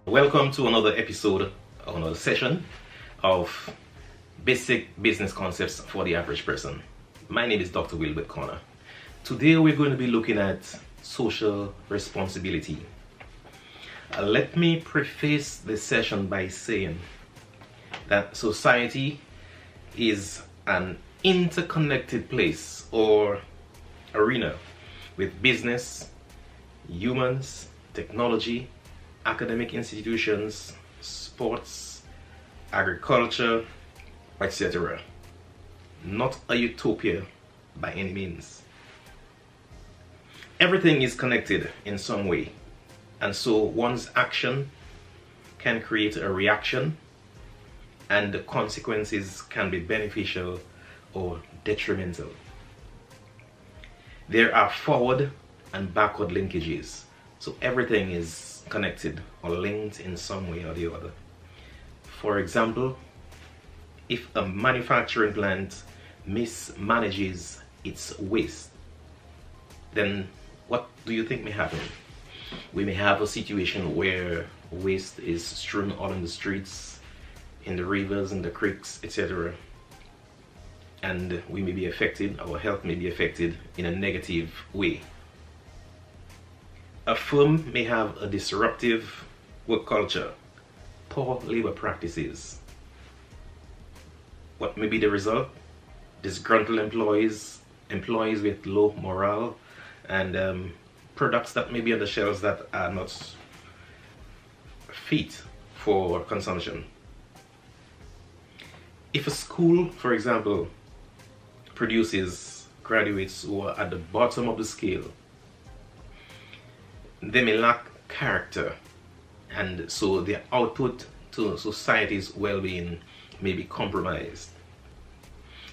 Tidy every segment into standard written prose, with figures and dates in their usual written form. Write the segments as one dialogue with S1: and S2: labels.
S1: Welcome to another episode, another session of Basic Business Concepts for the Average Person. My name is Dr. Wilbert Connor. Today we're going to be looking at social responsibility. Let me preface this session by saying that society is an interconnected place or arena with business, humans, technology, academic institutions, sports, agriculture, etc. Not a utopia by any means. Everything is connected in some way, and so one's action can create a reaction, and the consequences can be beneficial or detrimental. There are forward and backward linkages, so everything is connected or linked in some way or the other. For example, if a manufacturing plant mismanages its waste, then what do you think may happen? We may have a situation where waste is strewn all in the streets, in the rivers, in the creeks, etc. And we may be affected, our health may be affected in a negative way. A firm may have a disruptive work culture, poor labor practices. What may be the result? Disgruntled employees with low morale, and products that may be on the shelves that are not fit for consumption. If a school, for example, produces graduates who are at the bottom of the scale, they may lack character, and so their output to society's well-being may be compromised.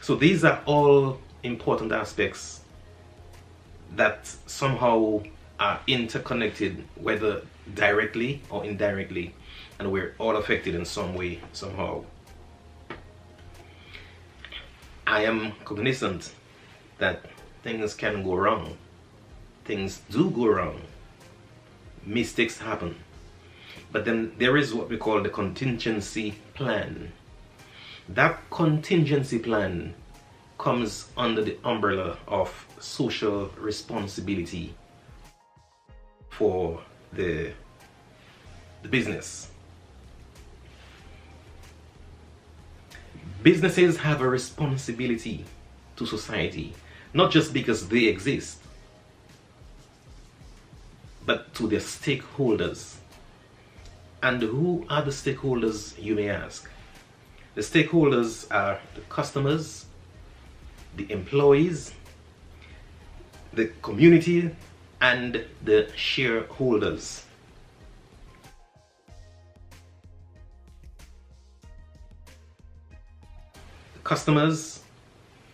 S1: So these are all important aspects that somehow are interconnected, whether directly or indirectly, and we're all affected in some way, somehow. I am cognizant that things can go wrong. Things do go wrong. Mistakes happen. But then there is what we call the contingency plan. That contingency plan comes under the umbrella of social responsibility for the business. Businesses have a responsibility to society, not just because they exist, but to their stakeholders. And who are the stakeholders, you may ask? The stakeholders are the customers, the employees, the community, and the shareholders. The customers,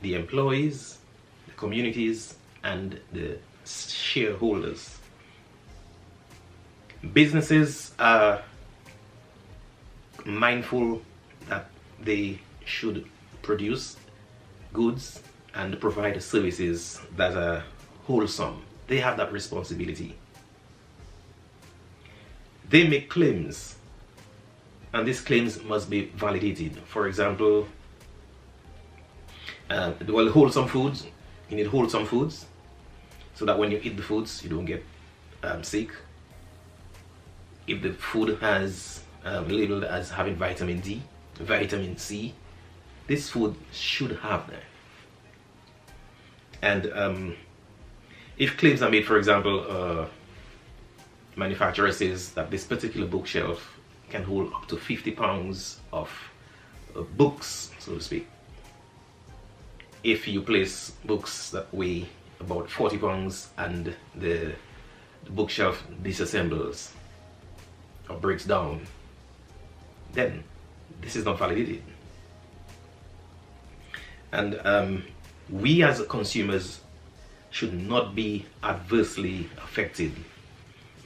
S1: the employees, the communities, and the shareholders. Businesses are mindful that they should produce goods and provide services that are wholesome. They have that responsibility. They make claims, and these claims must be validated. For example, wholesome foods, you need wholesome foods so that when you eat the foods, you don't get sick. If the food has labeled as having vitamin D, vitamin C, this food should have that. And if claims are made, for example, manufacturer says that this particular bookshelf can hold up to 50 pounds of books, so to speak. If you place books that weigh about 40 pounds and the bookshelf disassembles or breaks down, then this is not validated. And we as consumers should not be adversely affected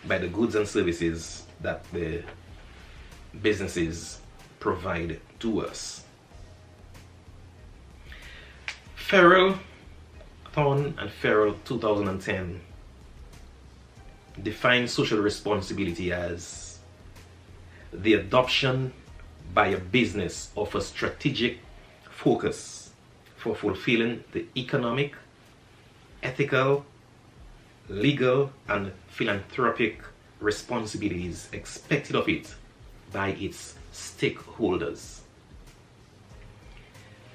S1: by the goods and services that the businesses provide to us. Farrell, Thorne and Farrell 2010 define social responsibility as the adoption by a business of a strategic focus for fulfilling the economic, ethical, legal, and philanthropic responsibilities expected of it by its stakeholders.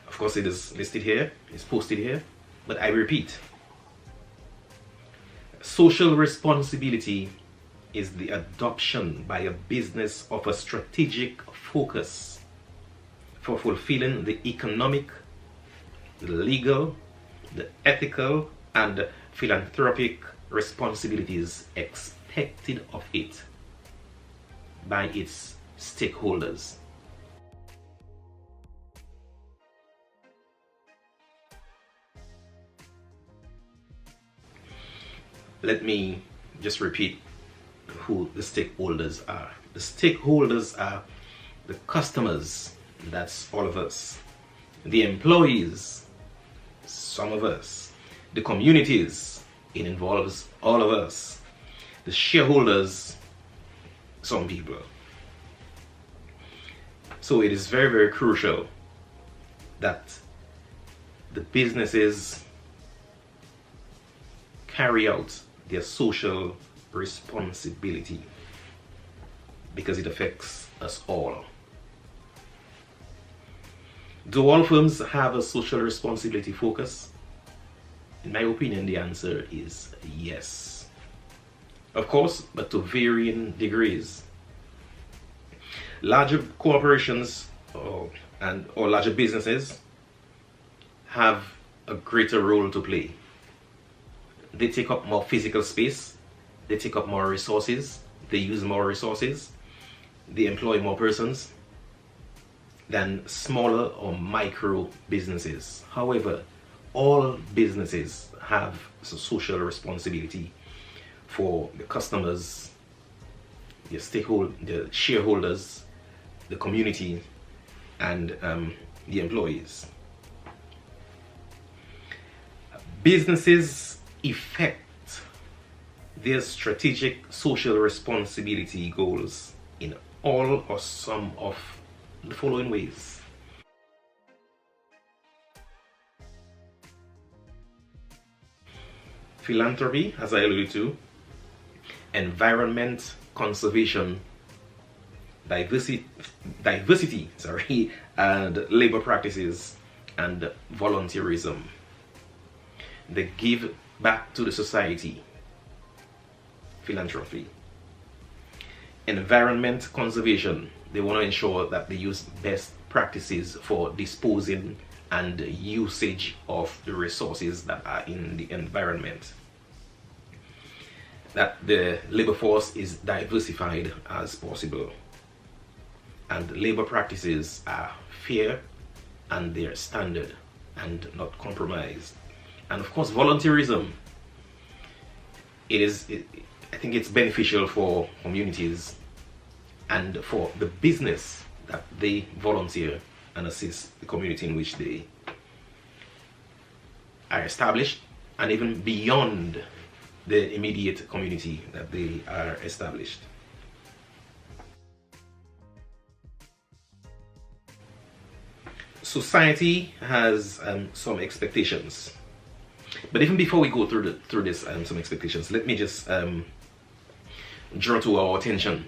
S1: Of course, it is listed here, it's posted here, but I repeat, social responsibility is the adoption by a business of a strategic focus for fulfilling the economic, the legal, the ethical, and philanthropic responsibilities expected of it by its stakeholders. Let me just repeat who the stakeholders are. The stakeholders are the customers, that's all of us, the employees, some of us, the communities, it involves all of us, the shareholders, some people. So it is very, very crucial that the businesses carry out their social responsibility because it affects us all. Do all firms have a social responsibility focus? In my opinion, the answer is yes. Of course, but to varying degrees. Larger corporations or larger businesses have a greater role to play. They take up more physical space, they take up more resources, they use more resources, they employ more persons than smaller or micro businesses. However, all businesses have social responsibility for the customers, the shareholders, the community, and the employees. Businesses effect their strategic social responsibility goals in all or some of the following ways. Philanthropy, as I alluded to, environment conservation, diversity, and labor practices, and volunteerism. They give back to the society. Philanthropy. Environment conservation. They want to ensure that they use best practices for disposing and usage of the resources that are in the environment. That the labor force is diversified as possible. And labor practices are fair and they're standard and not compromised. And of course, volunteerism. I think it's beneficial for communities and for the business that they volunteer and assist the community in which they are established, and even beyond the immediate community that they are established. Society has some expectations. But even before we go through this some expectations, let me just draw to our attention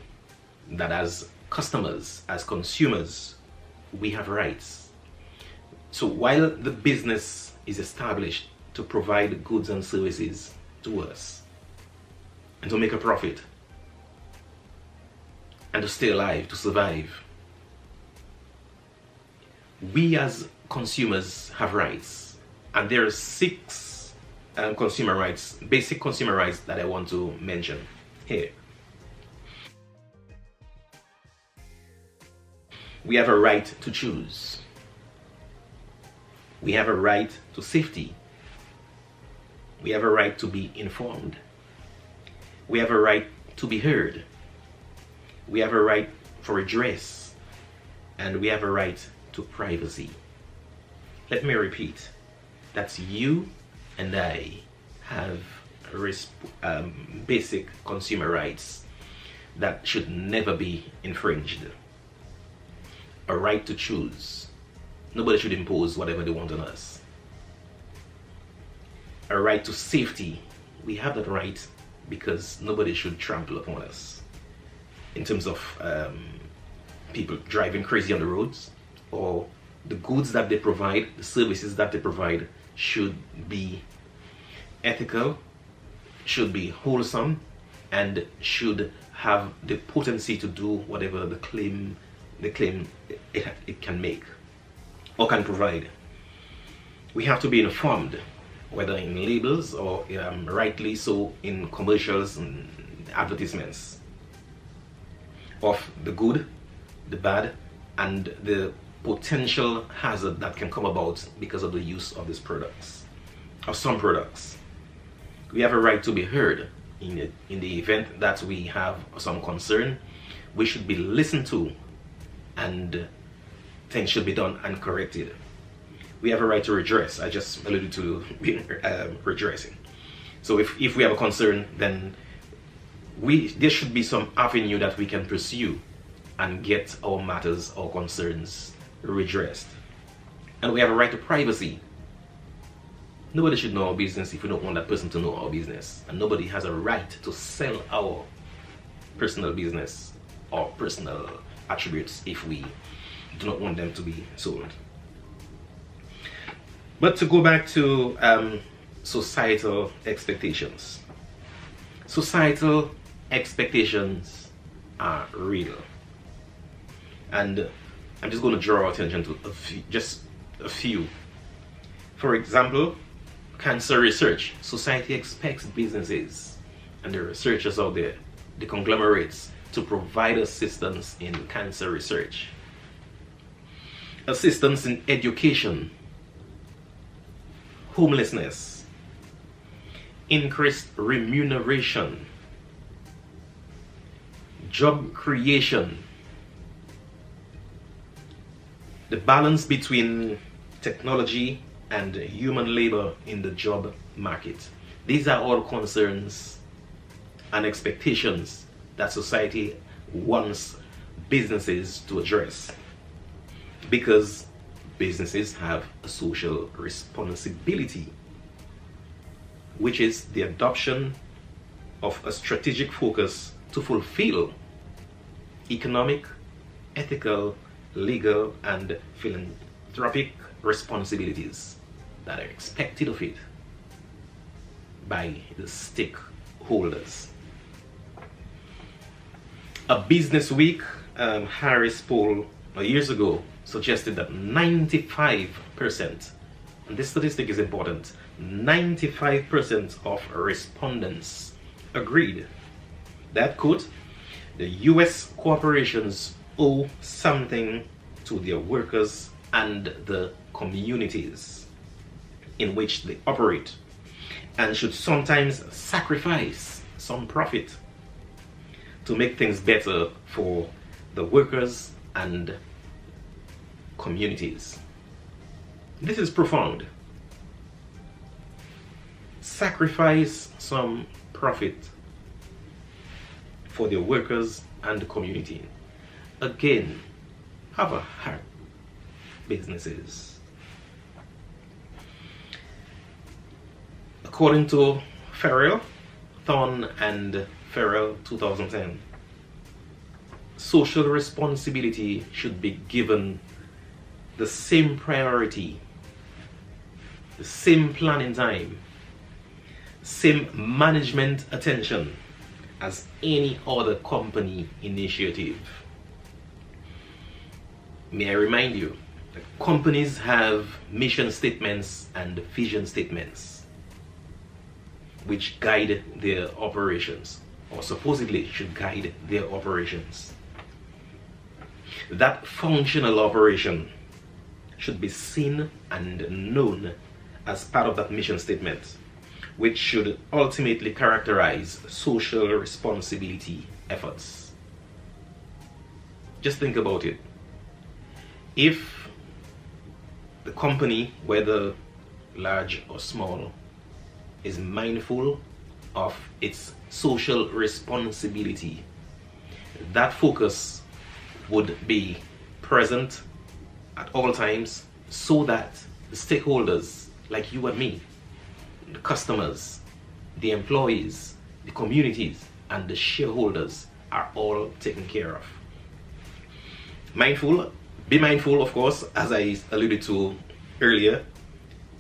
S1: that as customers, as consumers, we have rights. So while the business is established to provide goods and services to us and to make a profit and to stay alive, to survive, we as consumers have rights, and there are 6 consumer rights, basic consumer rights that I want to mention here. We have a right to choose. We have a right to safety. We have a right to be informed. We have a right to be heard. We have a right for redress. And we have a right to privacy. Let me repeat. That's you and I have basic consumer rights that should never be infringed. A right to choose. Nobody should impose whatever they want on us. A right to safety. We have that right because nobody should trample upon us. In terms of people driving crazy on the roads, or the goods that they provide, the services that they provide should be ethical, should be wholesome, and should have the potency to do whatever the claim it can make or can provide. We have to be informed, whether in labels or rightly so in commercials and advertisements, of the good, the bad, and the potential hazard that can come about because of the use of these products, of some products. We have a right to be heard. In the event that we have some concern, we should be listened to and things should be done and corrected. We have a right to redress. I just alluded to redressing. So if we have a concern, then there should be some avenue that we can pursue and get our matters or concerns redressed. And we have a right to privacy. Nobody should know our business if we don't want that person to know our business. And nobody has a right to sell our personal business or personal attributes if we do not want them to be sold. But to go back to societal expectations. Societal expectations are real. And I'm just going to draw attention to just a few. For example, cancer research. Society expects businesses and the researchers out there, the conglomerates, to provide assistance in cancer research, assistance in education, homelessness, increased remuneration, job creation, the balance between technology and human labor in the job market. These are all concerns and expectations that society wants businesses to address, because businesses have a social responsibility, which is the adoption of a strategic focus to fulfill economic, ethical, legal, and philanthropic responsibilities that are expected of it by the stakeholders. A Business Week Harris poll years ago suggested that 95%, and this statistic is important, 95% of respondents agreed that, quote, the US corporations owe something to their workers and the communities in which they operate, and should sometimes sacrifice some profit to make things better for the workers and communities. This is profound. Sacrifice some profit for their workers and the community. Again, have a heart, businesses. According to Farrell, Thorne and Farrell 2010, social responsibility should be given the same priority, the same planning time, same management attention as any other company initiative. May I remind you that companies have mission statements and vision statements which guide their operations, or supposedly should guide their operations. That functional operation should be seen and known as part of that mission statement, which should ultimately characterize social responsibility efforts. Just think about it. If the company, whether large or small, is mindful of its social responsibility that focus would be present at all times, so that the stakeholders like you and me, the customers, the employees, the communities, and the shareholders are all taken care of. Be mindful, of course, as I alluded to earlier,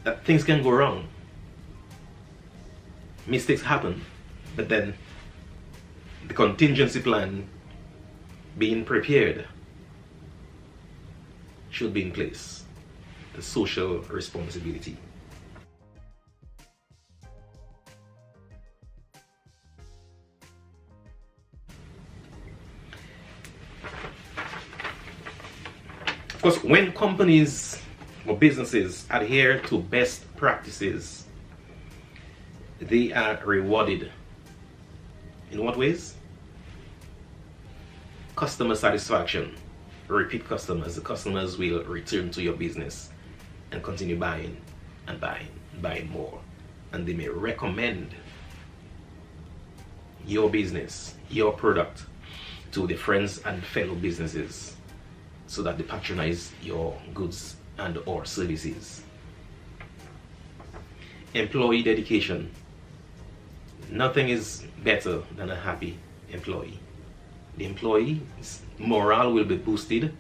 S1: that things can go wrong. Mistakes happen, but then the contingency plan, being prepared, should be in place. The social responsibility. Of course, when companies or businesses adhere to best practices, they are rewarded. In what ways? Customer satisfaction. Repeat customers. The customers will return to your business and continue buying and buying more. And they may recommend your business, your product, to their friends and fellow businesses, so that they patronize your goods and or services. Employee dedication. Nothing is better than a happy employee. The employee's morale will be boosted,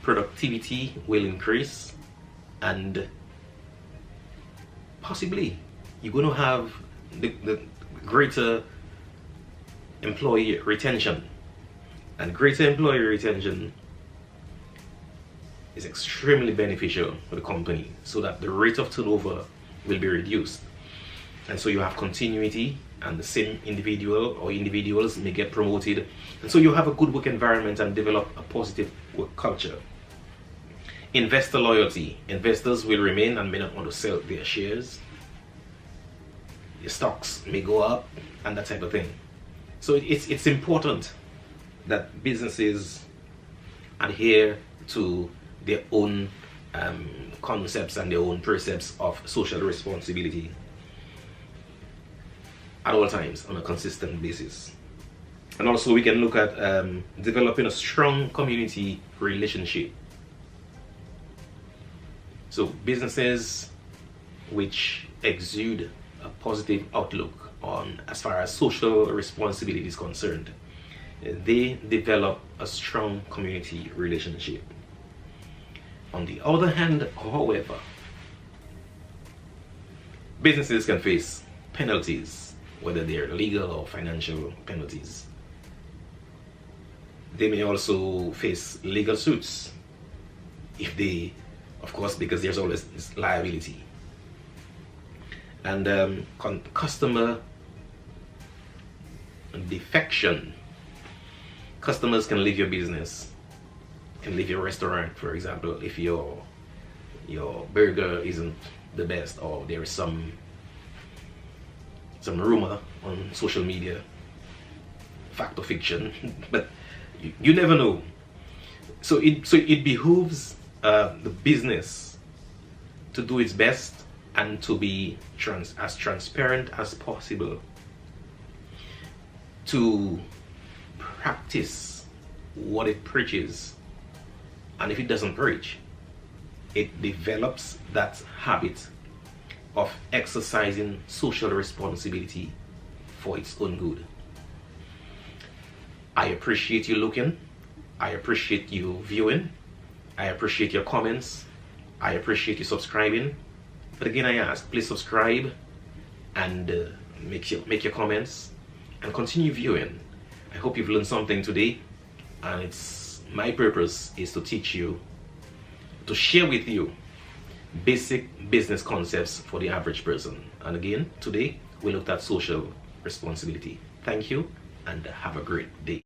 S1: productivity will increase, and possibly you're going to have the greater employee retention. And greater employee retention is extremely beneficial for the company, so that the rate of turnover will be reduced. And so you have continuity, and the same individual or individuals may get promoted. And so you have a good work environment and develop a positive work culture. Investor loyalty. Investors will remain and may not want to sell their shares. Your stocks may go up and that type of thing. So it's important that businesses adhere to their own concepts and their own precepts of social responsibility at all times on a consistent basis. And also we can look at developing a strong community relationship. So businesses which exude a positive outlook on as far as social responsibility is concerned, they develop a strong community relationship. On the other hand, however, businesses can face penalties, whether they're legal or financial penalties. They may also face legal suits if they, of course, because there's always this liability. And customer defection. Customers can leave your business, can leave your restaurant, for example, if your burger isn't the best, or there is some rumor on social media, fact or fiction, but you never know. So it behooves the business to do its best and to be as transparent as possible, to practice what it preaches. And if it doesn't preach, it develops that habit of exercising social responsibility for its own good. I appreciate you looking. I appreciate you viewing. I appreciate your comments. I appreciate you subscribing. But again, I ask, please subscribe and make your comments and continue viewing. I hope you've learned something today, and it's my purpose is to teach you, to share with you basic business concepts for the average person. And again, today we looked at social responsibility. Thank you and have a great day.